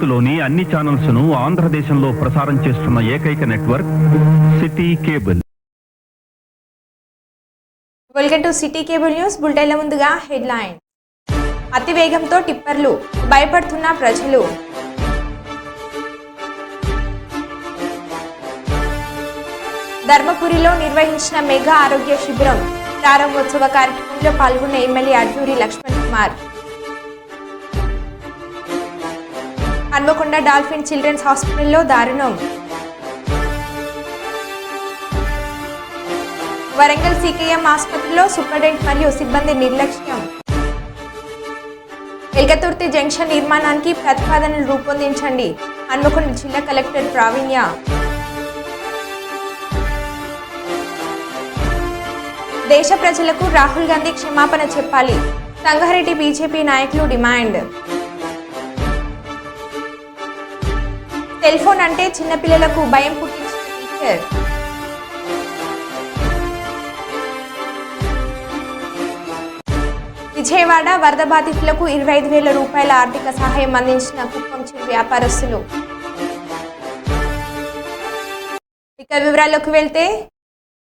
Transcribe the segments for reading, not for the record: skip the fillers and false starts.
భారత్లోని అన్ని ఛానల్స్ ను ఆంధ్రదేశంలో ప్రసారం చేస్తున్న ఏకైక network city cable. Welcome to city cable news. బులెటిన్ల ముందుగా హెడ్లైన్. అతివేగంతో టిప్పర్లు, భయపడుతున్న ప్రజలు. ధర్మపురిలో నిర్వహించిన మెగా ఆరోగ్య శిబిరం ప్రారంభోత్సవ కార్యక్రమంలో పాల్గొన్న MLA Adluri Laxman Kumar. Hanmakonda dolphin children's హాస్పిటల్లో దారుణం. వరంగల్ సీకేఎం ఆసుపత్రిలో సూపరింటెండెంట్ మరియు సిబ్బంది నిర్లక్ష్యం. ఎల్కతుర్తి జంక్షన్ నిర్మాణానికి ప్రతిపాదనలు రూపొందించండి. హన్మకొండ జిల్లా కలెక్టర్ ప్రావీణ్య. దేశ ప్రజలకు రాహుల్ గాంధీ క్షమాపణ చెప్పాలి. సంగారెడ్డి బీజేపీ నాయకులు డిమాండ్. సెల్ ఫోన్ అంటే చిన్నపిల్లలకు భయం పుట్టించిన టీచర్. విజయవాడ వరద బాధితులకు 25,000 రూపాయల ఆర్థిక సహాయం అందించిన కుప్పం చిరు వ్యాపారస్తులు. ఇక వివరాల్లోకి వెళ్తే,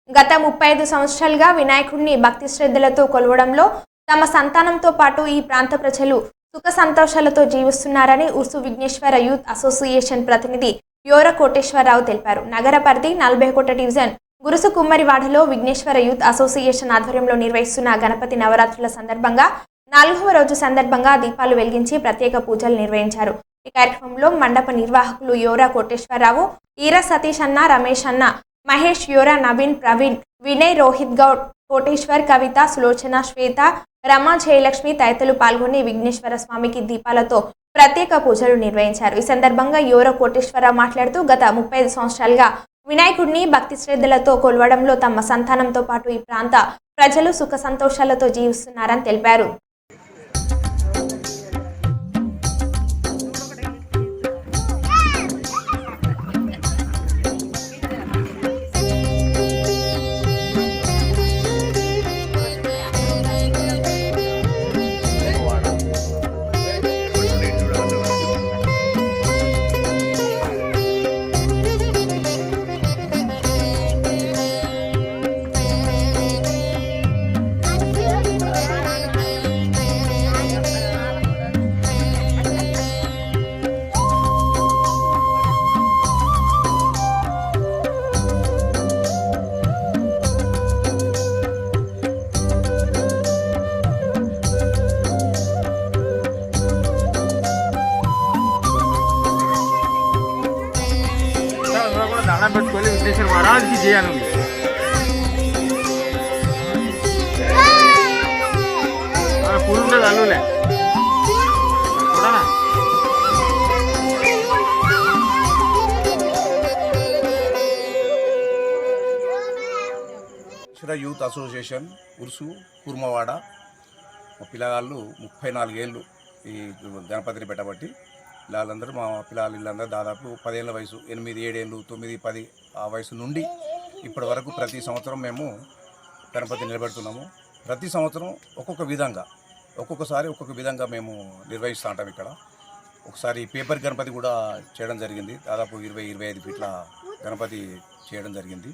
గత 35 సంవత్సరాలుగా వినాయకుడిని భక్తి శ్రద్ధలతో కొలవడంలో తమ సంతానంతో పాటు ఈ ప్రాంత ప్రజలు సుఖ సంతోషాలతో జీవిస్తున్నారని ఉర్సు విఘ్నేశ్వర యూత్ అసోసియేషన్ ప్రతినిధి యోర కోటేశ్వరరావు తెలిపారు. నగర పరిధి 41 డివిజన్ గురుసు కుమ్మరివాడలో విఘ్నేశ్వర యూత్ అసోసియేషన్ ఆధ్వర్యంలో నిర్వహిస్తున్న గణపతి నవరాత్రుల సందర్భంగా 4వ రోజు సందర్భంగా దీపాలు వెలిగించి ప్రత్యేక పూజలు నిర్వహించారు. ఈ కార్యక్రమంలో మండప నిర్వాహకులు యోర కోటేశ్వరరావు, ఈర సతీష్ అన్న, రమేష్ అన్న, మహేష్, యోర, నవీన్, ప్రవీణ్, వినయ్, రోహిత్ గౌడ్, కోటేశ్వర్, కవిత, సులోచన, శ్వేత, రమ, జయలక్ష్మి తదితరులు పాల్గొని విఘ్నేశ్వర స్వామికి దీపాలతో ప్రత్యేక పూజలు నిర్వహించారు. ఈ సందర్భంగా యోర కోటేశ్వరరావు మాట్లాడుతూ గత 35 సంవత్సరాలుగా వినాయకుడిని భక్తి శ్రద్ధలతో కొలవడంలో తమ సంతానంతో పాటు ఈ ప్రాంత ప్రజలు సుఖ సంతోషాలతో జీవిస్తున్నారని తెలిపారు. दाना పెట్టుకోవాలి విఘ్నేశ్వర మహారాజ్కి చేయాలి. పూలు ఉండదు అల్లులే యూత్ అసోసియేషన్ ఉర్సు కుర్మవాడ. మా పిల్లగాళ్ళు 34 ఏళ్ళు ఈ గణపతిని పెట్టబట్టి పిల్లలందరూ, మా పిల్లలు వీళ్ళందరూ దాదాపు 10 ఏళ్ళ వయసు, 8, 7 ఏళ్ళు, 9, 10 ఆ వయసు నుండి ఇప్పటి వరకు ప్రతి సంవత్సరం మేము గణపతి నిలబెడుతున్నాము. ప్రతి సంవత్సరం ఒక్కొక్కసారి ఒక్కొక్క విధంగా మేము నిర్వహిస్తూ ఉంటాం. ఇక్కడ ఒకసారి పేపర్ గణపతి కూడా చేయడం జరిగింది. దాదాపు 20-25 ఫీట్ల గణపతి చేయడం జరిగింది.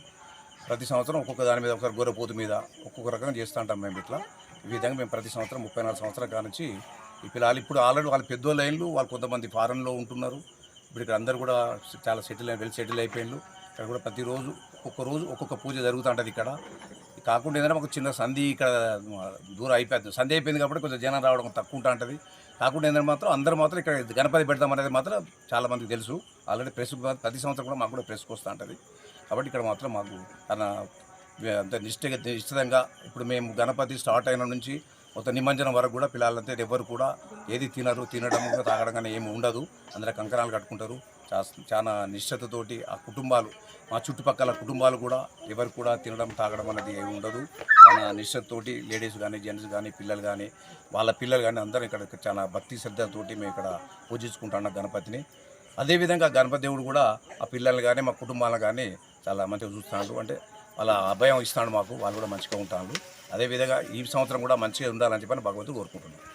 ప్రతి సంవత్సరం ఒక్కొక్క దాని మీద, ఒకసారి గొర్రెపోతు మీద ఒక్కొక్క రకంగా చేస్తూ ఉంటాం మేము. ఇట్లా ఈ విధంగా మేము ప్రతి సంవత్సరం 34 సంవత్సరాల కానుంచి ఈ పిల్లలు ఇప్పుడు ఆల్రెడీ వాళ్ళ పెద్దోళ్ళు అయినలు, వాళ్ళు కొంతమంది ఫారెన్లో ఉంటున్నారు. ఇప్పుడు ఇక్కడ అందరూ కూడా చాలా వెల్ సెటిల్ అయిపోయినారు. ఇక్కడ కూడా ప్రతిరోజు ఒక్కొక్క పూజ జరుగుతూ ఉంటుంది. ఇక్కడ కాకుండా ఏంటంటే మాకు చిన్న సంధి ఇక్కడ దూరం అయిపోయింది. సంధి అయిపోయింది కాబట్టి కొంచెం జనం రావడం తక్కువ ఉంటా ఉంటుంది. కాకుండా ఏంటంటే అందరూ మాత్రం ఇక్కడ గణపతి పెడతామనేది మాత్రం చాలామందికి తెలుసు. ఆల్రెడీ ప్రెస్ ప్రతి సంవత్సరం కూడా మాకు కూడా ప్రెస్కి వస్తూ ఉంటుంది. కాబట్టి ఇక్కడ మాత్రం మాకు అంత నిశ్చితంగా ఇప్పుడు మేము గణపతి స్టార్ట్ అయిన నుంచి మొత్తం నిమజ్జనం వరకు కూడా పిల్లలంతా ఎవరు కూడా ఏది తినడం తాగడం కానీ ఏమి ఉండదు. అందరూ కంకణాలు కట్టుకుంటారు. చాలా నిశ్చతతోటి ఆ కుటుంబాలు, మా చుట్టుపక్కల కుటుంబాలు కూడా ఎవరు కూడా తినడం తాగడం అనేది ఏమి ఉండదు. చాలా నిశ్చతతోటి లేడీస్ కానీ, జెంట్స్ కానీ, పిల్లలు కానీ, వాళ్ళ పిల్లలు కానీ అందరూ ఇక్కడ చాలా భక్తి శ్రద్ధలతోటి మేము ఇక్కడ పూజించుకుంటున్నాం గణపతిని. అదేవిధంగా గణపతి దేవుడు కూడా ఆ పిల్లలు కానీ, మా కుటుంబాలను కానీ చాలా మంచిగా చూస్తున్నాడు. అంటే వాళ్ళ అభయం ఇస్తున్నాడు మాకు, వాళ్ళు కూడా మంచిగా ఉంటారు. అదేవిధంగా ఈ సంవత్సరం కూడా మంచిగా ఉండాలని చెప్పని భగవంతుడు కోరుకుంటున్నాను.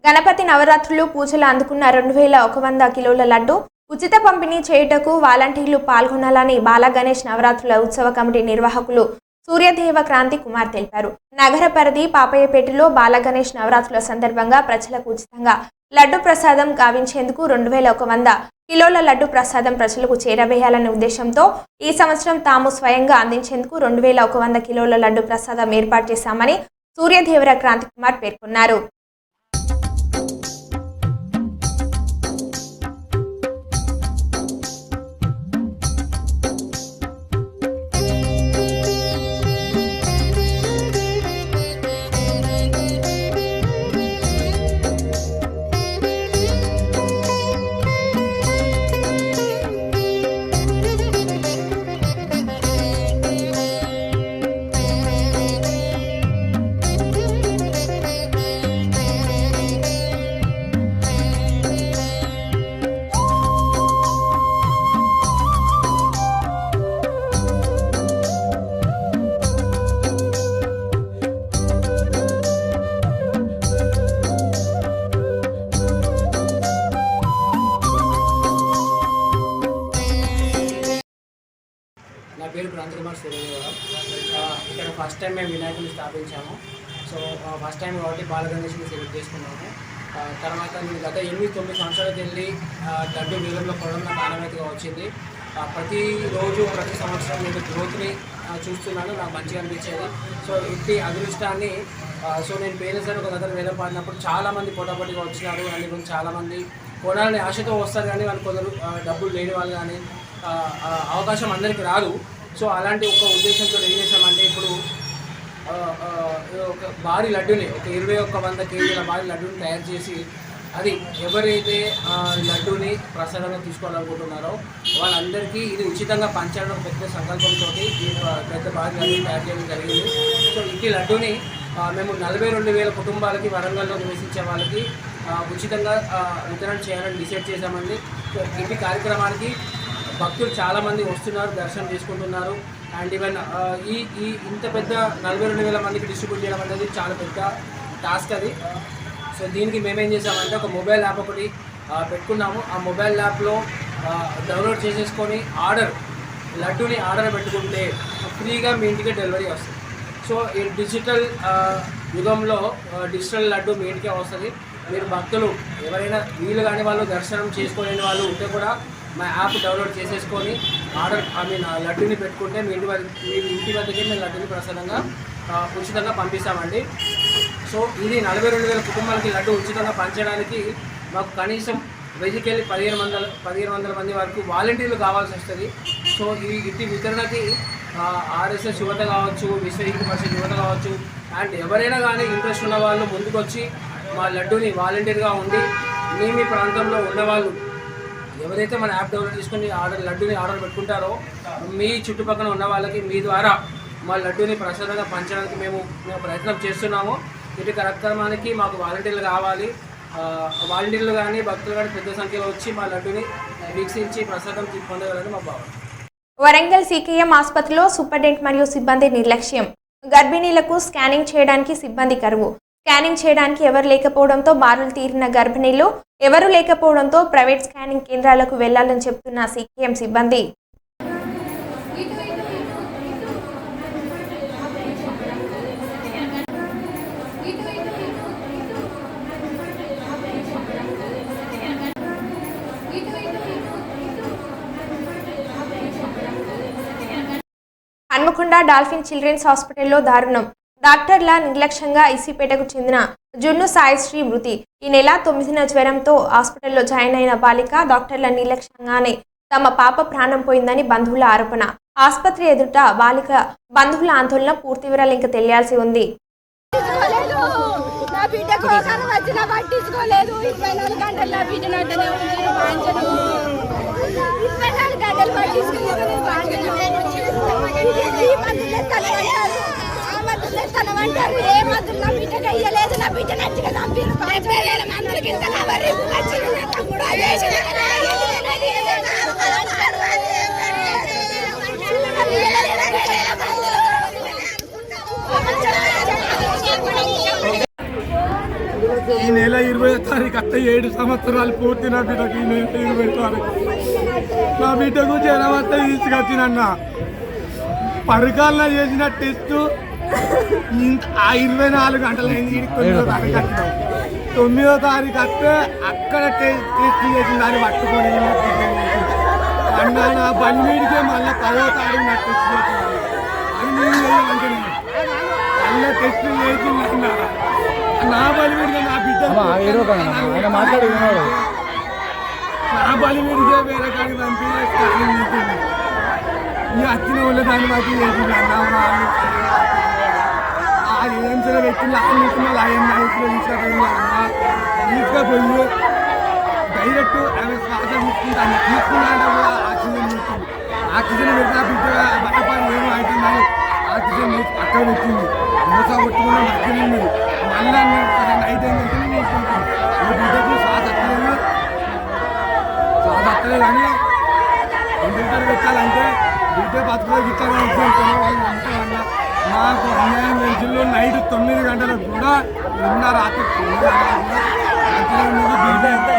గణపతి నవరాత్రులు పూజలు అందుకున్న 2100 కిలోల లడ్డు ఉచిత పంపిణీ చేయుటకు వాలంటీర్లు పాల్గొనాలని బాల గణేష్ నవరాత్రుల ఉత్సవ కమిటీ నిర్వాహకులు సూర్యదేవ క్రాంతి కుమార్ తెలిపారు. నగర పరిధి పాపయ్యపేటలో బాల గణేష్ నవరాత్రుల సందర్భంగా ప్రజలకు ఉచితంగా లడ్డు ప్రసాదం గావించేందుకు 2100 కిలోల లడ్డు ప్రసాదం ప్రజలకు చేరవేయాలనే ఉద్దేశంతో ఈ సంవత్సరం తాము స్వయంగా అందించేందుకు 2100 కిలోల లడ్డు ప్రసాదం ఏర్పాటు చేశామని సూర్యదేవర క్రాంతి కుమార్ పేర్కొన్నారు. నా పేరు క్రాంతి కుమార్ సూర్యదేవ. ఇక్కడ ఫస్ట్ టైం మేము వినాయకుడిని స్థాపించాము. సో ఫస్ట్ టైం కాబట్టి బాల గణేష్ని సెలెక్ట్ చేసుకున్నాము. తర్వాత నేను గత 8-9 సంవత్సరాలకు వెళ్ళి లడ్డు వేలంలో కొనడం నాకు ఆనవాయితీగా వచ్చింది. ప్రతిరోజు ప్రతి సంవత్సరం నేను గ్రోత్ని చూస్తున్నాను, నాకు మంచిగా అనిపించేది. సో ఇంటి అదృష్టాన్ని నేను పేరెంట్స్ ఒక దగ్గర వేలం పాడినప్పుడు చాలామంది పోటాపోటీగా వచ్చినారు. అందులో గురించి చాలామంది కొనాలని ఆశతో వస్తారు, కానీ వాళ్ళు కొందరు డబ్బులు లేని వాళ్ళు కానీ అవకాశం అందరికీ రాదు. సో అలాంటి ఒక ఉద్దేశంతో ఏం చేసామంటే ఇప్పుడు ఒక భారీ లడ్డుని, ఒక 2100 కేజీల భారీ లడ్డుని తయారు చేసి అది ఎవరైతే లడ్డూని ప్రసాదంగా తీసుకోవాలనుకుంటున్నారో వాళ్ళందరికీ ఇది ఉచితంగా పంచాలని పెద్ద సంకల్పంతో ఈ పెద్ద భారీ లడ్డూని తయారు చేయడం జరిగింది. సో ఈ లడ్డూని మేము 42,000 కుటుంబాలకి వరంగల్లో నివసించే వాళ్ళకి ఉచితంగా వితరణ చేయాలని డిసైడ్ చేశామండి. సో ఈ కార్యక్రమానికి భక్తులు చాలామంది వస్తున్నారు, దర్శనం చేసుకుంటున్నారు. అండ్ ఈవెన్ ఈ ఇంత పెద్ద 42,000 మందికి డిస్ట్రిబ్యూట్ చేయడం అనేది చాలా పెద్ద టాస్క్ అది. సో దీనికి మేమేం చేసామంటే ఒక మొబైల్ యాప్ ఒకటి పెట్టుకున్నాము. ఆ మొబైల్ యాప్లో డౌన్లోడ్ చేసేసుకొని లడ్డూని ఆర్డర్ పెట్టుకుంటే ఫ్రీగా మీ ఇంటికి డెలివరీ వస్తుంది. సో ఈ డిజిటల్ యుగంలో డిజిటల్ లడ్డు మీ ఇంటికే వస్తుంది. మీరు భక్తులు ఎవరైనా వీలు కాని వాళ్ళు, దర్శనం చేసుకోలేని వాళ్ళు ఉంటే కూడా మా యాప్ డౌన్లోడ్ చేసేసుకొని లడ్డూని పెట్టుకుంటే మీ ఇంటి వద్దకే మేము లడ్డూని ప్రసాదంగా ఉచితంగా పంపిస్తామండి. సో ఇది 42,000 కుటుంబాలకి లడ్డు ఉచితంగా పంచడానికి మాకు కనీసం 1000కెళ్ళి 1500 మంది వరకు వాలంటీర్లు కావాల్సి వస్తుంది. సో ఇటు వితరణకి ఆర్ఎస్ఎస్ యువత కావచ్చు, విశ్వ హిందూ పరిషత్ యువత కావచ్చు, అండ్ ఎవరైనా కానీ ఇంట్రెస్ట్ ఉన్న వాళ్ళు ముందుకొచ్చి మా లడ్డూని వాలంటీర్గా ఉండి మీ ప్రాంతంలో ఉన్నవాళ్ళు ఎవరైతే మన యాప్ డౌన్లోడ్ చేసుకుని లడ్డూని ఆర్డర్ పెట్టుకుంటారో మీ చుట్టుపక్కల ఉన్న వాళ్ళకి మీ ద్వారా మా లడ్డూని ప్రసాదంగా పంచడానికి మేము ప్రయత్నం చేస్తున్నాము. ఇటు కార్యక్రమానికి మాకు వాలంటీర్లు కావాలి. వాలంటీర్లు కానీ భక్తులు కానీ పెద్ద సంఖ్యలో వచ్చి మా లడ్డూని వీక్షించి ప్రసాదం పొందగలని మా భావన. వరంగల్ సీకేఎం ఆసుపత్రిలో సూపరింటెండెంట్ మరియు సిబ్బంది నిర్లక్ష్యం. గర్భిణీలకు స్కానింగ్ చేయడానికి సిబ్బంది కరువు. స్కానింగ్ చేయడానికి ఎవరు లేకపోవడంతో బారులు తీరిన గర్భిణీలు ఎవరు లేకపోవడంతో ప్రైవేట్ స్కానింగ్ కేంద్రాలకు వెళ్లాలని చెబుతున్న సీకేఎం సిబ్బంది. హన్మకొండ డాల్ఫిన్ చిల్డ్రన్స్ హాస్పిటల్లో దారుణం. డాక్టర్ల నిర్లక్ష్యంగా ఇసిపేటకు చెందిన జున్ను సాయిశ్రీ మృతి. ఈ నెల 9న జ్వరంతో హాస్పిటల్లో జాయిన్ అయిన బాలిక డాక్టర్ల నిర్లక్ష్యంగానే తమ పాప ప్రాణం పోయిందని బంధువుల ఆరోపణ. ఆసుపత్రి ఎదుట బాలిక బంధువుల ఆందోళన. పూర్తి వివరాలు ఇంకా తెలియాల్సి ఉంది. ఈ నెల తారీఖు అత్త 7 సంవత్సరాలు పూర్తి నా బిడ్డకి 20 తారీఖు నా బిడ్డకు జ్వరం వస్తే తీసుకొచ్చినన్న పరికాలన చేసిన టెస్టు ఆ 24 గంటలు అయింది. 9వ తారీఖు వస్తే అక్కడ టెస్ట్ చేసిన దాన్ని పట్టుకొని అన్న నా బలిమీడికే మళ్ళీ 10వ తారీఖు నా టెస్ట్ చేసినాను అని నేను చేయమంటే మళ్ళీ టెస్ట్ చేసిందన్న నా బలిమీడిగా నా బిడ్డ నా బలిమీడికే వేరే కాడికి పంపి ఈ వచ్చిన వాళ్ళ దాన్ని బట్టి చేసింది అన్న ఆ ఏఎంసీలో వ్యక్తులు అన్నింటిలో తీసుకుపోయి డైరెక్ట్ ఆమె శ్వాస తీసుకుంటాను తీసుకున్నాక కూడా ఆక్సిజన్ తీసుకుంది. ఆక్సిజన్ పెడితే బిడ్డ బట్టపాలు ఏమో అవుతుందని ఆక్సిజన్ అక్కడ పెట్టింది. మోస కొట్టుకున్న మధ్యలో ఉన్నది. మళ్ళీ నైట్ ఏంటంటే తీసుకుంటాను బిడ్డకు శ్వాస అత్తలేదు కానీ కంప్యూటర్ పెట్టాలంటే బిడ్డ బతుకులో గిట్లా మాకు అన్యాయం చేసిందో నైట్ 9 గంటలకు కూడా నిన్న రాత్రి 9 గంటలకు కూడా ఎంత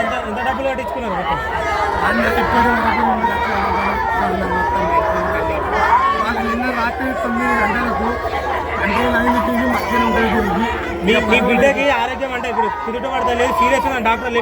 డబ్బులు కట్టించుకున్నారు అన్న ఇప్పటి వరకు 2 లక్షల వాళ్ళు నిన్న రాత్రి 9 గంటలకు అంటే లైన్ తిరిగి మధ్యాహ్నం తిరిగి మీ బిడ్డకి ఆరోగ్యం అంటే ఇప్పుడు తిరుగుతూ పడతలేదు సీరియస్ డాక్టర్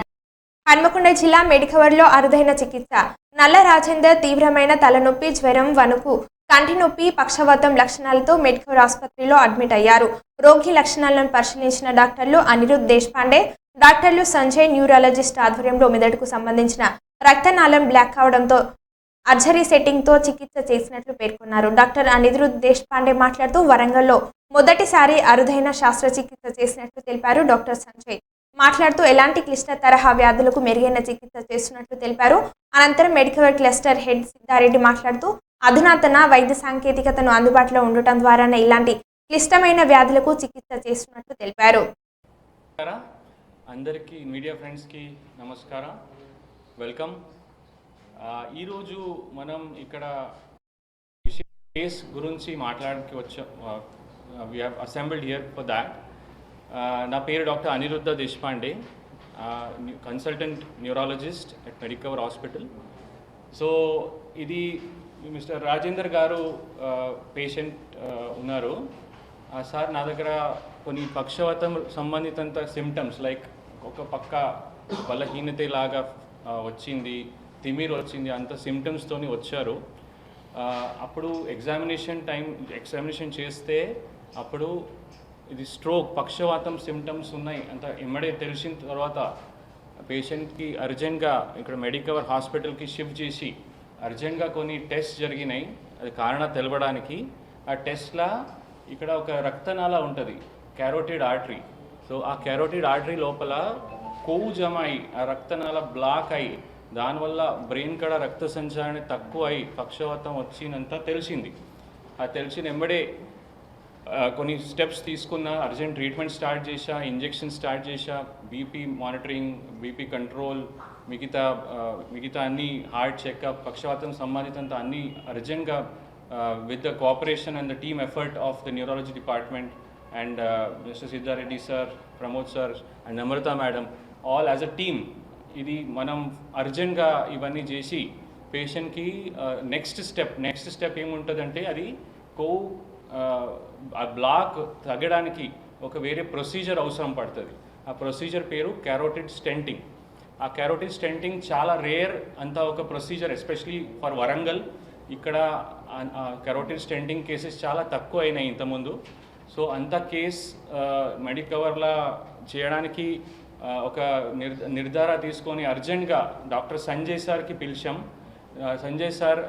హన్మకొండ జిల్లా మెడికవర్లో అరుదైన చికిత్స. నల్ల రాజేందర్ తీవ్రమైన తలనొప్పి, జ్వరం, వణుకు, కంటి నొప్పి, పక్షవాతం లక్షణాలతో మెడికవర్ ఆసుపత్రిలో అడ్మిట్ అయ్యారు. రోగి లక్షణాలను పరిశీలించిన డాక్టర్లు అనిరుద్ దేశపాండే, డాక్టర్లు సంజయ్ న్యూరాలజిస్ట్ ఆధ్వర్యంలో మెదడుకు సంబంధించిన రక్తనాళం బ్లాక్ కావడంతో అర్జరీ సెట్టింగ్తో చికిత్స చేసినట్లు పేర్కొన్నారు. డాక్టర్ అనిరుద్ దేశపాండే మాట్లాడుతూ వరంగల్లో మొదటిసారి అరుదైన శస్త్రచికిత్స చేసినట్లు తెలిపారు. డాక్టర్ సంజయ్ మాట్లాడుతూ ఎలాంటి క్లిష్ట తరహా వ్యాధులకు మెరుగైన చికిత్స చేస్తున్నట్లు తెలిపారు. అనంతరం మెడికవర్ క్లస్టర్ హెడ్ సిద్ధారెడ్డి మాట్లాడుతూ అధునాతన వైద్య సాంకేతికతను అందుబాటులో ఉండటం ద్వారానే ఇలాంటి క్లిష్టమైన వ్యాధులకు చికిత్స చేస్తున్నట్లు తెలిపారు. అందరికీ మీడియా ఫ్రెండ్స్కి నమస్కారం, వెల్కమ్. ఈరోజు మనం ఇక్కడ కేస్ గురించి మాట్లాడడానికి వచ్చాం. We have assembled here for that. నా పేరు doctor Aniruddha Deshpande, consultant neurologist at Medicover hospital. So ఇది మిస్టర్ రాజేందర్ గారు పేషెంట్ ఉన్నారు. సార్ నా దగ్గర కొన్ని పక్షవాతం సంబంధితంత సిమ్టమ్స్ లైక్ ఒక పక్క బలహీనత లాగా వచ్చింది, తిమ్మిరి వచ్చింది, అంత సిమ్టమ్స్తోని వచ్చారు. అప్పుడు ఎగ్జామినేషన్ చేస్తే అప్పుడు ఇది స్ట్రోక్, పక్షవాతం సిమ్టమ్స్ ఉన్నాయి అంత ఎమ్మడే తెలిసిన తర్వాత పేషెంట్కి అర్జెంట్గా ఇక్కడ మెడికవర్ హాస్పిటల్కి షిఫ్ట్ చేసి అర్జెంట్గా కొన్ని టెస్ట్ జరిగినాయి. అది కారణం తెలవడానికి ఆ టెస్ట్లా ఇక్కడ ఒక రక్తనాళ ఉంటుంది, క్యారోటిడ్ ఆర్టరీ. సో ఆ క్యారోటిడ్ ఆర్టరీ లోపల కొవ్వు జమ అయి ఆ రక్తనాళ బ్లాక్ అయి దానివల్ల బ్రెయిన్ కడ రక్త సంచారణ తక్కువ అయి పక్షవాతం వచ్చినంత తెలిసింది. ఆ తెలిసిన వెంబడే కొన్ని స్టెప్స్ తీసుకున్న, అర్జెంట్ ట్రీట్మెంట్ స్టార్ట్ చేశా, ఇంజెక్షన్ స్టార్ట్ చేశా, బీపీ మానిటరింగ్, బీపీ కంట్రోల్, మిగతా అన్ని హార్ట్ చెకప్, పక్షవాతం సంబంధితంత అన్ని అర్జెంట్గా with the cooperation and the team effort of the neurology department and mister Siddha Reddy sir, Pramod sir and Amrutha madam, all as a team ఇది మనం అర్జెంట్గా ఇవన్నీ చేసి పేషెంట్కి నెక్స్ట్ స్టెప్ ఏముంటుందంటే అది ఆ బ్లాక్ తగ్గడానికి ఒక వేరే ప్రొసీజర్ అవసరం పడుతుంది. ఆ ప్రొసీజర్ పేరు క్యారోటిడ్ స్టెంటింగ్. ఆ క్యారోటిడ్ స్టెంటింగ్ చాలా రేర్ అంత ఒక ప్రొసీజర్, ఎస్పెషలీ ఫర్ వరంగల్. ఇక్కడ క్యారోటిడ్ స్టెంటింగ్ కేసెస్ చాలా తక్కువ అయినాయి ఇంతకుముందు. సో అంత కేస్ మెడికవర్లా చేయడానికి ఒక నిర్ధార తీసుకొని అర్జెంట్గా డాక్టర్ సంజయ్ సార్కి పిలిచాం. సంజయ్ సార్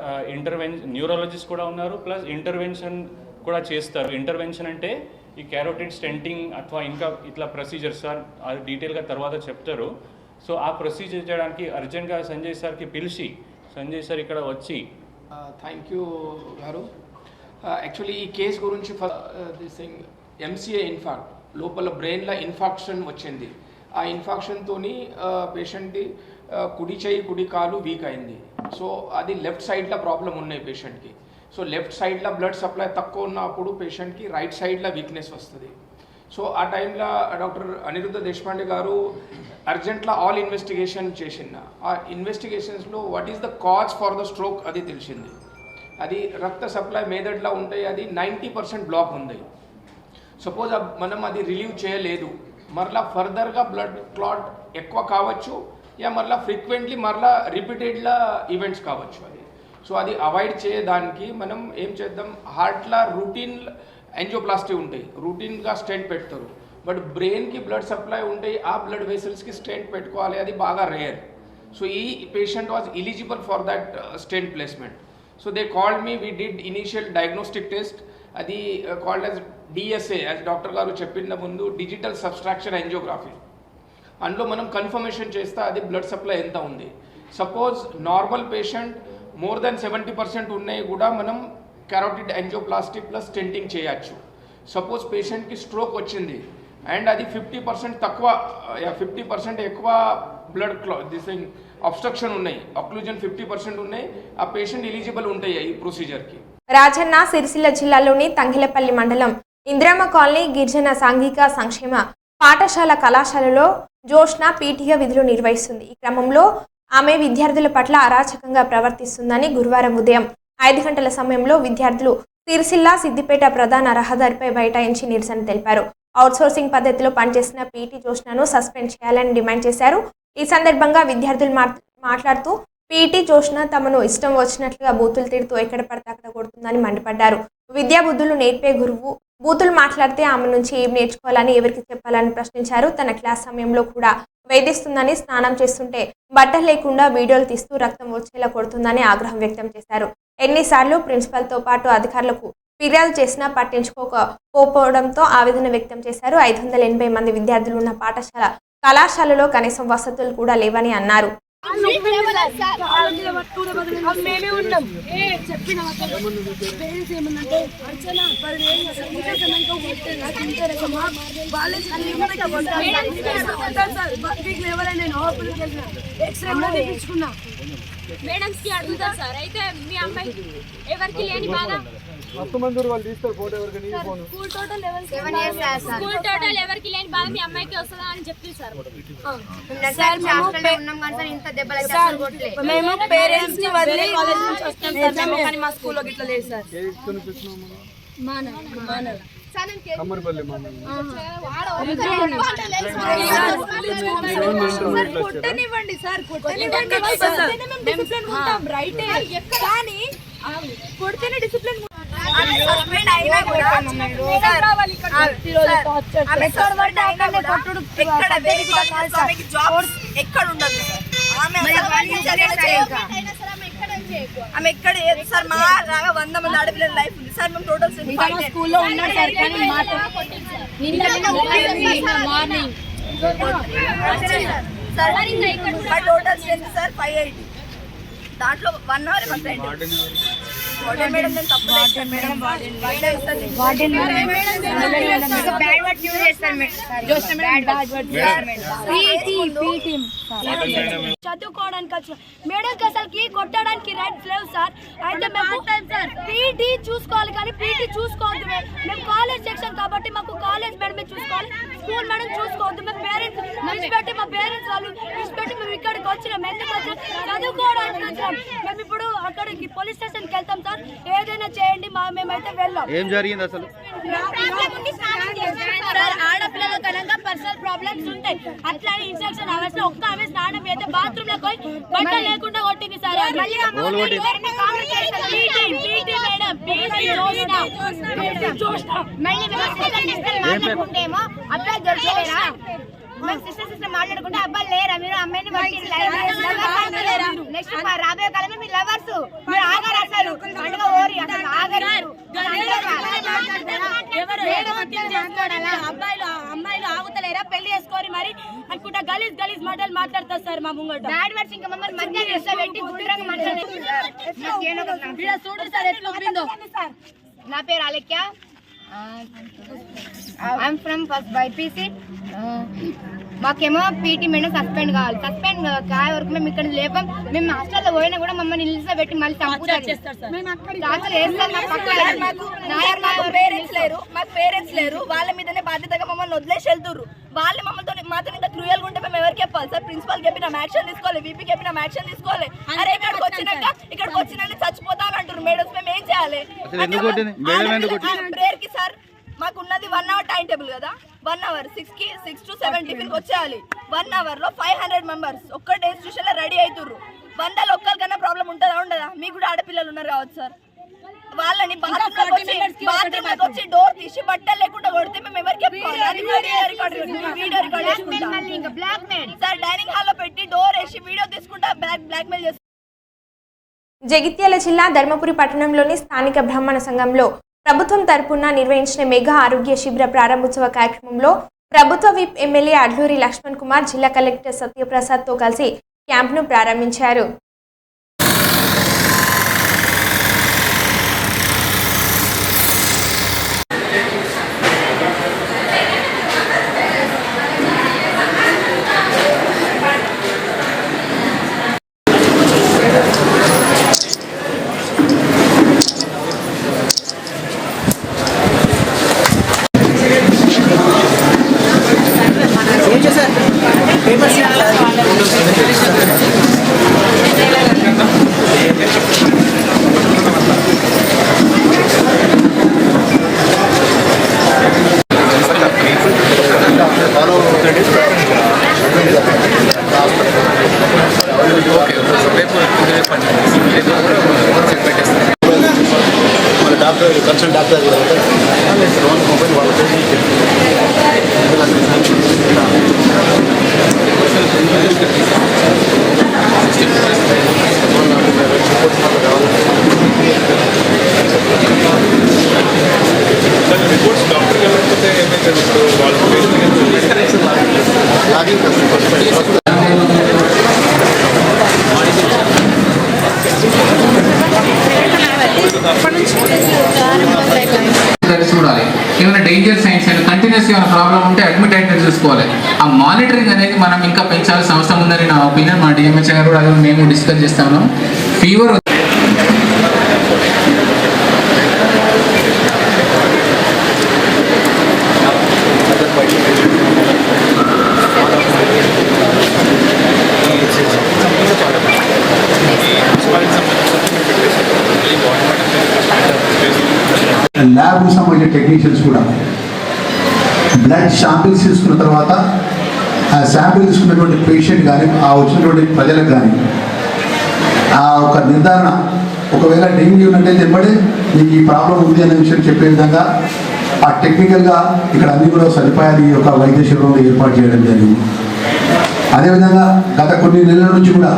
న్యూరాలజిస్ట్ కూడా ఉన్నారు, ప్లస్ ఇంటర్వెన్షన్ కూడా చేస్తారు. ఇంటర్వెన్షన్ అంటే ఈ క్యారోటిడ్ స్టెంటింగ్ అథవా ఇంకా ఇట్లా ప్రొసీజర్ సార్ అది డీటెయిల్గా తర్వాత చెప్తారు. సో ఆ ప్రొసీజర్ చేయడానికి అర్జెంట్గా సంజయ్ సార్కి పిలిచి సంజయ్ సార్ ఇక్కడ వచ్చి థ్యాంక్ యూ గారు. యాక్చువల్లీ ఈ కేసు గురించి దిస్ థింగ్ ఎంసీఏ ఇన్ఫాక్ట్ లోపల బ్రెయిన్లో ఇన్ఫాక్షన్ వచ్చింది. ఆ ఇన్ఫాక్షన్తో పేషెంట్ది కుడి చేయి కుడి కాలు వీక్ అయింది. సో అది లెఫ్ట్ సైడ్లో ప్రాబ్లం ఉన్నాయి పేషెంట్కి. సో లెఫ్ట్ సైడ్లో బ్లడ్ సప్లై తక్కువ ఉన్నప్పుడు పేషెంట్కి రైట్ సైడ్లో వీక్నెస్ వస్తుంది. సో ఆ టైంలో డాక్టర్ అనిరుద్ధ దేశపాండే గారు అర్జెంట్లో ఆల్ ఇన్వెస్టిగేషన్ చేసిన ఆ ఇన్వెస్టిగేషన్స్లో what is the cause for the stroke అది తెలిసింది. అది రక్త సప్లై మేదడ్లా ఉంటాయి, అది 90% బ్లాక్ ఉంది. సపోజ్ మనం అది రిలీవ్ చేయలేదు, మరలా ఫర్దర్గా బ్లడ్ క్లాట్ ఎక్కువ కావచ్చు, యా మరలా ఫ్రీక్వెంట్లీ మరలా రిపీటెడ్లా ఈవెంట్స్ కావచ్చు. అది సో అది అవాయిడ్ చేయడానికి మనం ఏం చేద్దాం, హార్ట్లో రూటీన్ యాంజియోప్లాస్టీ ఉంటాయి, రూటీన్గా స్టెంట్ పెడతారు. బట్ బ్రెయిన్కి బ్లడ్ సప్లై ఉంటాయి, ఆ బ్లడ్ వెసల్స్కి స్టెంట్ పెట్టుకోవాలి, అది బాగా రేర్. సో ఈ patient was eligible for that stent placement. So they called me, we did initial diagnostic test, అది called as DSA, as doctor గారు చెప్పిన ముందు డిజిటల్ సబ్స్ట్రాక్షన్ యాంజియోగ్రఫీ. అందులో మనం కన్ఫర్మేషన్ చేస్తే అది బ్లడ్ సప్లై ఎంత ఉంది. Suppose normal patient more than 70% ఉన్నాయి కూడా మనం కెరోటిడ్ యాంజియోప్లాస్టీ ప్లస్ స్టెంటింగ్ చేయొచ్చు. సపోజ్ పేషెంట్కి స్ట్రోక్ వచ్చింది అండ్ అది 50% తక్కువ, 50% ఎక్కువ బ్లడ్ దిస్ అబ్స్ట్రక్షన్ ఉన్నాయి, అక్లూజన్ 50% ఉన్నాయి, ఆ పేషెంట్ ఎలిజిబుల్ ఉంటాయి ఈ ప్రొసీజర్కి. రాజన్న సిరిసిల్ల జిల్లాలోని తంగిలపల్లి మండలం ఇందిరమ్మ కాలనీ గిరిజన సాంఘిక సంక్షేమ పాఠశాల కళాశాలలో జోష్న పీటీగా విధులు నిర్వహిస్తుంది. ఈ క్రమంలో ఆమె విద్యార్థుల పట్ల అరాచకంగా ప్రవర్తిస్తుందని గురువారం ఉదయం 5 గంటల సమయంలో విద్యార్థులు సిరిసిల్ల సిద్దిపేట ప్రధాన రహదారిపై బైఠాయించి నిరసన తెలిపారు. అవుట్సోర్సింగ్ పద్ధతిలో పనిచేసిన పీటీ జోష్నను సస్పెండ్ చేయాలని డిమాండ్ చేశారు. ఈ సందర్భంగా విద్యార్థులు మాట్లాడుతూ పీటీ జోష్న తమను ఇష్టం వచ్చినట్లుగా బూతులు తిడుతూ ఎక్కడ పడితే అక్కడ కొడుతుందని మండిపడ్డారు. విద్యా బుద్ధులు నేర్పే గురువు బూతులు మాట్లాడితే ఆమె నుంచి ఏం నేర్చుకోవాలని, ఎవరికి చెప్పాలని ప్రశ్నించారు. తన క్లాస్ సమయంలో కూడా వేధిస్తుందని, స్నానం చేస్తుంటే బట్టలు లేకుండా వీడియోలు తీస్తూ రక్తం వచ్చేలా కొడుతుందని ఆగ్రహం వ్యక్తం చేశారు. ఎన్నిసార్లు ప్రిన్సిపల్తో పాటు అధికారులకు ఫిర్యాదు చేసినా పట్టించుకోకపోవడంతో ఆవేదన వ్యక్తం చేశారు. 580 మంది విద్యార్థులు ఉన్న కళాశాలలో కనీసం వసతులు కూడా లేవని అన్నారు. మేడమ్స్ కి అడుగుతారు సార్, అయితే మీ అమ్మాయి ఎవరికి లేని బాధ స్కూల్ టోటల్ ఎవరికి లేని బాధ మీ అమ్మాయికి వస్తుందా అని చెప్పి సార్. మేము పేరెంట్స్ ని వదిలి మా స్కూల్లో గిట్లా లేదు సార్. కొట్టనివ్వండి సార్, రైటే, కానీ కొడితేనే డిసిప్లిన్. ఎక్కడ ఉండదు ఆమె ఎక్కడ సార్, మా రాగా 100 మంది ఆడపిల్లల లైఫ్ ఉంది సార్. మేము టోటల్ స్కూల్లో ఉన్నాం సార్, కానీ మా టోటల్ స్ట్రెంత్ సార్ 580, దాంట్లో 1 అవర్ మేడం నేను తప్పు చదువుకోవడానికి వచ్చిన మేడం అసలుకి కొట్టడానికి రైట్స్ లేవు సార్. అయితే మేము పీటీ చూసుకోవాలి, కానీ పీటీ చూసుకోవద్దు. మేము కాలేజ్ సెక్షన్ కాబట్టి మాకు కాలేజ్ మేడమే చూసుకోవాలి, స్కూల్ మేడం చూసుకోవద్దు. మేము పేరెంట్స్ విడిచిపెట్టి, మా పేరెంట్స్ వాళ్ళు విడిచిపెట్టి మేము ఇక్కడికి వచ్చినాం. ఎందుకు వచ్చినాం? చదువుకోవడానికి వచ్చినాం. మేము ఇప్పుడు అక్కడికి పోలీస్ స్టేషన్కి వెళ్తాం సార్, ఏదైనా చేయండి, మేమైతే వెళ్ళాం. ఏం జరిగింది అసలు? ఆడపిల్లల కనుక పర్సనల్ ప్రాబ్లమ్స్ ఉంటాయి, అట్లా ఇన్స్ట్రక్షన్ అవర్స్ ఒక్క ఆమె స్నానం అయితే బాత్రూమ్ లో పోయి బట్ట లేకుండా కొట్టింది సార్. మాట్లాడుకుంటే అబ్బాయి లేరా మీరు, అమ్మాయిని నెక్స్ట్ రాబోయే కాలమే మీ లవర్స్, మీరు ఆగారు అసలు పండుగ ఓరి అసలు ఆగారు. అమ్మాయిలు ఆగుతలేరా, పెళ్లి చేసుకోరి మరి అనుకుంటా గలీజ్ మాటలు మాట్లాడతారు సార్ మా ముంగట. బ్యాడ్ వర్డ్స్ ఇంకా మమ్మల్ని మధ్య పెట్టి గుడ్డురంగా మాట్లాడారు. చూడు సార్ ఎట్లా ఉందో. నా పేరు Alekhya, I'm from first BiPC. మాకేమో పీటీ మేడం సస్పెండ్ కావాలి. సస్పెండ్ కాయ వరకు మేము ఇక్కడ లేపం. మేము హాస్టల్లో పోయినా కూడా మమ్మల్ని నిలిచిపెట్టి మళ్ళీ పేరెంట్స్ లేరు. వాళ్ళ మీదనే బాధ్యతగా మమ్మల్ని వదిలేసి వెళ్తున్నారు. వాళ్ళు మమ్మల్ని మాతో ఇంత క్రూయల్ ఉంటే మేము ఎవరికి చెప్పాలి సార్? ప్రిన్సిపల్ చెప్పిన యాక్షన్ తీసుకోవాలి, వీపీ చెప్పిన యాక్షన్ తీసుకోవాలి. అరే ఇక్కడికి వచ్చినాక చచ్చిపోతానంటారు మేడమ్స్, మేము ఏం చేయాలి? ప్రేయర్ కి సార్ మాకు ఉన్నది 1 hour టైం టేబుల్ కదా. 1 hour 6 to 7 టిఫిన్ వచ్చేయాలి. 1 hour లో 500 మెంబర్స్ ఒక్క ఇన్స్టిట్యూషన్ లో రెడీ అవుతుర్రు. 100 ఒక్కరికన్నా ప్రాబ్లం ఉంటుందా? ఉండదా? మీకు కూడా ఆడపిల్లలు ఉన్నారు కావచ్చు సార్. వాళ్ళని బాత్రూమ్ వచ్చి డోర్ తీసి బట్టలు లేకుండా కొడితే మేము ఎవరికి సార్ డైనింగ్ హాల్ లో పెట్టి డోర్ వేసి వీడియో తీసుకుంటా బ్లాక్ మెయిల్ చేస్తారు. జగిత్యాల జిల్లా ధర్మపురి పట్టణంలోని స్థానిక బ్రాహ్మణ సంఘంలో ప్రభుత్వం తరపున నిర్వహించిన మెగా ఆరోగ్య శిబిర ప్రారంభోత్సవ కార్యక్రమంలో ప్రభుత్వ విప్ ఎమ్మెల్యే అడ్లూరి లక్ష్మణ్ కుమార్ జిల్లా కలెక్టర్ సత్యప్రసాద్తో కలిసి క్యాంప్ను ప్రారంభించారు. కన్సల్ట్ డాక్టర్ మొబైల్ వాళ్ళ రిపోర్ట్స్ డాక్టర్ వెళ్ళకపోతే ఏమైతే లాగిన్ చూడాలి. ఏమైనా డేంజర్ సైన్స్ అయినా కంటిన్యూస్ ఏమైనా ప్రాబ్లం ఉంటే అడ్మిట్ అయితే చూసుకోవాలి. ఆ మానిటరింగ్ అనేది మనం ఇంకా పెంచాల్సిన అవసరం ఉందని నా ఒపీనియన్. మా డిఎంహెచ్ గారు కూడా అది మేము డిస్కస్ చేస్తాము. ఫీవర్ ల్యాబ్కి సంబంధించిన టెక్నీషియన్స్ కూడా బ్లడ్ శాంపిల్స్ తీసుకున్న తర్వాత ఆ శాంపిల్ తీసుకున్నటువంటి పేషెంట్ కానీ ఆ వచ్చినటువంటి ప్రజలకు కానీ ఆ ఒక నిర్ధారణ, ఒకవేళ డెంగ్యూ ఉన్నట్టయితే ఎంబడే మీకు ఈ ప్రాబ్లం ఉంది అనే విషయం చెప్పే విధంగా ఆ టెక్నికల్గా ఇక్కడ అన్ని కూడా సదుపాయాలు ఈ యొక్క వైద్య శిబిరంలో ఏర్పాటు చేయడం జరిగింది. అదేవిధంగా గత కొన్ని నెలల నుంచి కూడా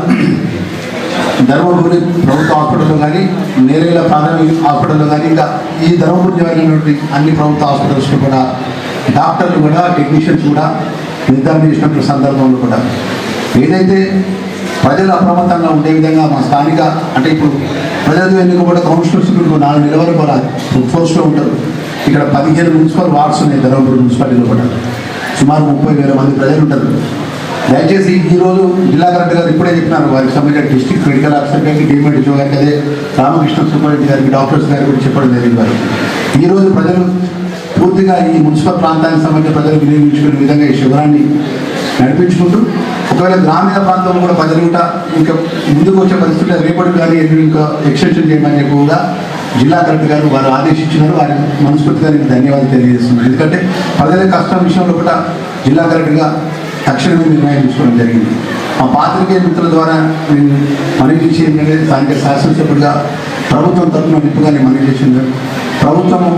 ధర్మపురి ప్రభుత్వ హాస్పిటల్లో కానీ, నేరేళ్ల ప్రాథమిక హాస్పిటల్లో కానీ, ఇంకా ఈ ధర్మపురి జిల్లాలోని అన్ని ప్రభుత్వ హాస్పిటల్స్లో కూడా డాక్టర్లు కూడా టెక్నీషియన్స్ కూడా నిర్ధారణ చేసినటువంటి సందర్భంలో కూడా ఏదైతే ప్రజలు అప్రమత్తంగా ఉండే విధంగా మా స్థానిక అంటే ఇప్పుడు ప్రజలు ఎన్నుకోబడ్డ కౌన్సిలర్స్ 4 నెలల వరకు కూడా ఫోర్స్లో ఉంటారు. ఇక్కడ 15 మున్సిపల్ వార్డ్స్ ఉన్నాయి ధర్మపురి మున్సిపాలిటీలో కూడా. సుమారు 30,000 మంది ప్రజలు ఉంటారు. దయచేసి ఈరోజు జిల్లా కలెక్టర్ గారు ఇప్పుడే చెప్పినారు, వారికి సంబంధించిన డిస్ట్రిక్ట్ మెడికల్ ఆఫీసర్ గారికి, డిఎంహెచ్ఓ గారికి, అదే రామకృష్ణ సూపరింటెండెంట్ గారికి, డాక్టర్స్ గారికి కూడా చెప్పడం జరిగింది. ఈరోజు ప్రజలు పూర్తిగా ఈ మున్సిపల్ ప్రాంతానికి సంబంధించిన ప్రజలు వినియోగించుకునే విధంగా ఈ శిబిరాన్ని నడిపించుకుంటూ, ఒకవేళ గ్రామీణ ప్రాంతంలో కూడా ప్రజలు కూడా ఇంకా ముందుకు వచ్చే పరిస్థితుల్లో రేపటి కానీ ఇంకా ఎక్స్టెన్షన్ చేయమని చెప్పి కూడా జిల్లా కలెక్టర్ గారు వారు ఆదేశించినారు. వారి మనస్ఫూర్తిగా నేను ధన్యవాదాలు తెలియజేస్తున్నాను. ఎందుకంటే ప్రజల కష్టం విషయంలో కూడా జిల్లా కలెక్టర్గా తక్షణమే నిర్ణయం తీసుకోవడం జరిగింది. మా పాత్రికేయ మిత్రుల ద్వారా నేను మనవి చేసి ఏంటంటే స్థానిక శాసనసభ్యుడిగా ప్రభుత్వం తరఫున నిప్పుగా నేను మనవి చేసింది, ప్రభుత్వము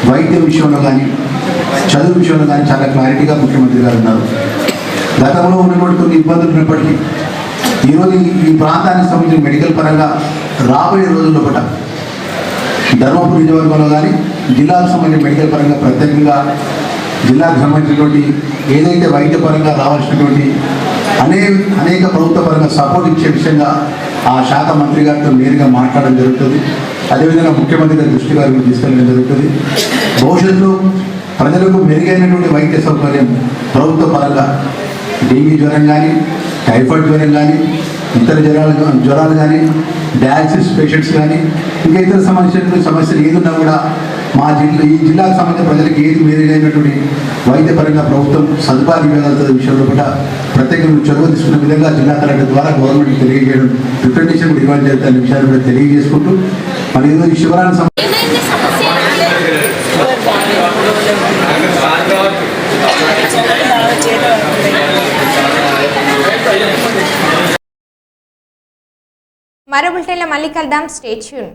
వైద్యం విషయంలో కానీ చదువు విషయంలో కానీ చాలా క్లారిటీగా ముఖ్యమంత్రి గారు ఉన్నారు. గతంలో ఉన్నటువంటి కొన్ని ఇబ్బందులు ఉన్నప్పటికీ ఈరోజు ఈ ప్రాంతానికి సంబంధించిన మెడికల్ పరంగా రాబోయే రోజుల్లో కూడా ధర్మపురి నియోజకవర్గంలో కానీ జిల్లాకు సంబంధించిన మెడికల్ పరంగా ప్రత్యేకంగా జిల్లాకు సంబంధించినటువంటి ఏదైతే వైద్య పరంగా రావాల్సినటువంటి అనేక ప్రభుత్వ పరంగా సపోర్ట్ ఇచ్చే విషయంగా ఆ శాఖ మంత్రి గారితో నేరుగా మాట్లాడడం జరుగుతుంది. అదేవిధంగా ముఖ్యమంత్రి గారి దృష్టి గారికి కూడా తీసుకెళ్ళడం జరుగుతుంది. భవిష్యత్తులో ప్రజలకు మెరుగైనటువంటి వైద్య సౌకర్యం ప్రభుత్వ పరంగా డెంగీ జ్వరం కానీ, టైఫాయిడ్ జ్వరం కానీ, ఇతర జ్వరాలు కానీ, డయాలసిస్ పేషెంట్స్ కానీ, ఇంకా ఇతర సమస్యలు ఏదున్నా కూడా ఈ జిల్లాకు సంబంధించిన ప్రజలకు ఏది మెరుగైనటువంటి వైద్యపరంగా ప్రభుత్వం సదుపాయాలు ఇవ్వగలుగుతున్న విషయంలో కూడా ప్రత్యేకంగా చొరవ తీసుకున్న విధంగా జిల్లా కలెక్టర్ ద్వారా గవర్నమెంట్కి తెలియజేయడం, రిప్రజెంటేషన్ కూడా ఇవ్వడం జరుగుతున్న విషయాలు కూడా తెలియజేసుకుంటూ మరి ఏదో ఈ శివరాన్ని మరో బులెటిన్లో మళ్ళీ కలుద్దాం. Stay tune.